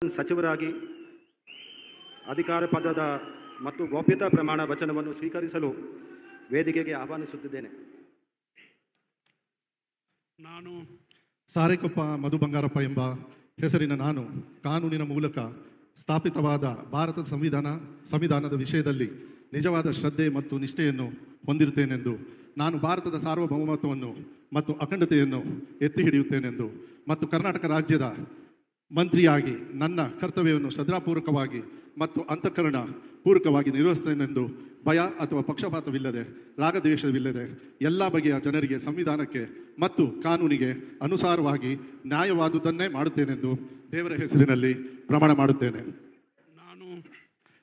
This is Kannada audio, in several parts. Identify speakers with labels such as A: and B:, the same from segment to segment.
A: ಸಚಿವರಾಗಿ ಅಧಿಕಾರ ಪದದ ಮತ್ತು ಗೌಪ್ಯತಾ ಪ್ರಮಾಣ ವಚನವನ್ನು ಸ್ವೀಕರಿಸಲು ವೇದಿಕೆಗೆ ಆಹ್ವಾನಿಸುತ್ತಿದ್ದೇನೆ.
B: ನಾನು ಸಾರೆಕೊಪ್ಪ ಮಧು ಬಂಗಾರಪ್ಪ ಎಂಬ ಹೆಸರಿನ ನಾನು ಕಾನೂನಿನ ಮೂಲಕ ಸ್ಥಾಪಿತವಾದ ಭಾರತದ ಸಂವಿಧಾನದ ವಿಷಯದಲ್ಲಿ ನಿಜವಾದ ಶ್ರದ್ಧೆ ಮತ್ತು ನಿಷ್ಠೆಯನ್ನು ಹೊಂದಿರುತ್ತೇನೆಂದು, ನಾನು ಭಾರತದ ಸಾರ್ವಭೌಮತ್ವವನ್ನು ಮತ್ತು ಅಖಂಡತೆಯನ್ನು ಎತ್ತಿ ಹಿಡಿಯುತ್ತೇನೆಂದು ಮತ್ತು ಕರ್ನಾಟಕ ರಾಜ್ಯದ ಮಂತ್ರಿಯಾಗಿ ನನ್ನ ಕರ್ತವ್ಯವನ್ನು ಶ್ರದ್ಧಾಪೂರ್ವಕವಾಗಿ ಮತ್ತು ಅಂತಃಕರಣ ಪೂರ್ವಕವಾಗಿ ನಿರ್ವಹಿಸುತ್ತೇನೆಂದು ಭಯ ಅಥವಾ ಪಕ್ಷಪಾತವಿಲ್ಲದೆ ರಾಗದ್ವೇಷವಿಲ್ಲದೆ ಎಲ್ಲ ಬಗೆಯ ಜನರಿಗೆ ಸಂವಿಧಾನಕ್ಕೆ ಮತ್ತು ಕಾನೂನಿಗೆ ಅನುಸಾರವಾಗಿ ನ್ಯಾಯವಾದುದನ್ನೇ ಮಾಡುತ್ತೇನೆಂದು ದೇವರ ಹೆಸರಿನಲ್ಲಿ ಪ್ರಮಾಣ ಮಾಡುತ್ತೇನೆ. ನಾನು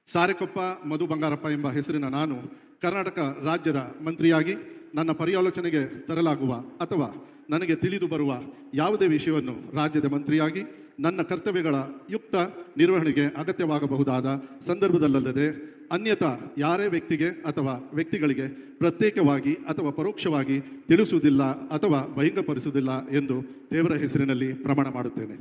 B: ಸಾರೆಕೊಪ್ಪ ಮಧು ಬಂಗಾರಪ್ಪ ಎಂಬ ಹೆಸರಿನ ನಾನು ಕರ್ನಾಟಕ ರಾಜ್ಯದ ಮಂತ್ರಿಯಾಗಿ ನನ್ನ ಪರ್ಯಾಲೋಚನೆಗೆ ತರಲಾಗುವ ಅಥವಾ ನನಗೆ ತಿಳಿದು ಬರುವ ಯಾವುದೇ ವಿಷಯವನ್ನು ರಾಜ್ಯದ ಮಂತ್ರಿಯಾಗಿ ನನ್ನ ಕರ್ತವ್ಯಗಳ ಯುಕ್ತ ನಿರ್ವಹಣೆಗೆ ಅಗತ್ಯವಾಗಬಹುದಾದ ಸಂದರ್ಭದಲ್ಲದೆ ಅನ್ಯಥಾ ಯಾರೇ ವ್ಯಕ್ತಿಗೆ ಅಥವಾ ವ್ಯಕ್ತಿಗಳಿಗೆ ಪ್ರತ್ಯೇಕವಾಗಿ ಅಥವಾ ಪರೋಕ್ಷವಾಗಿ ತಿಳಿಸುವುದಿಲ್ಲ ಅಥವಾ ಬಹಿರಂಗಪಡಿಸುವುದಿಲ್ಲ ಎಂದು ದೇವರ ಹೆಸರಿನಲ್ಲಿ ಪ್ರಮಾಣ ಮಾಡುತ್ತೇನೆ.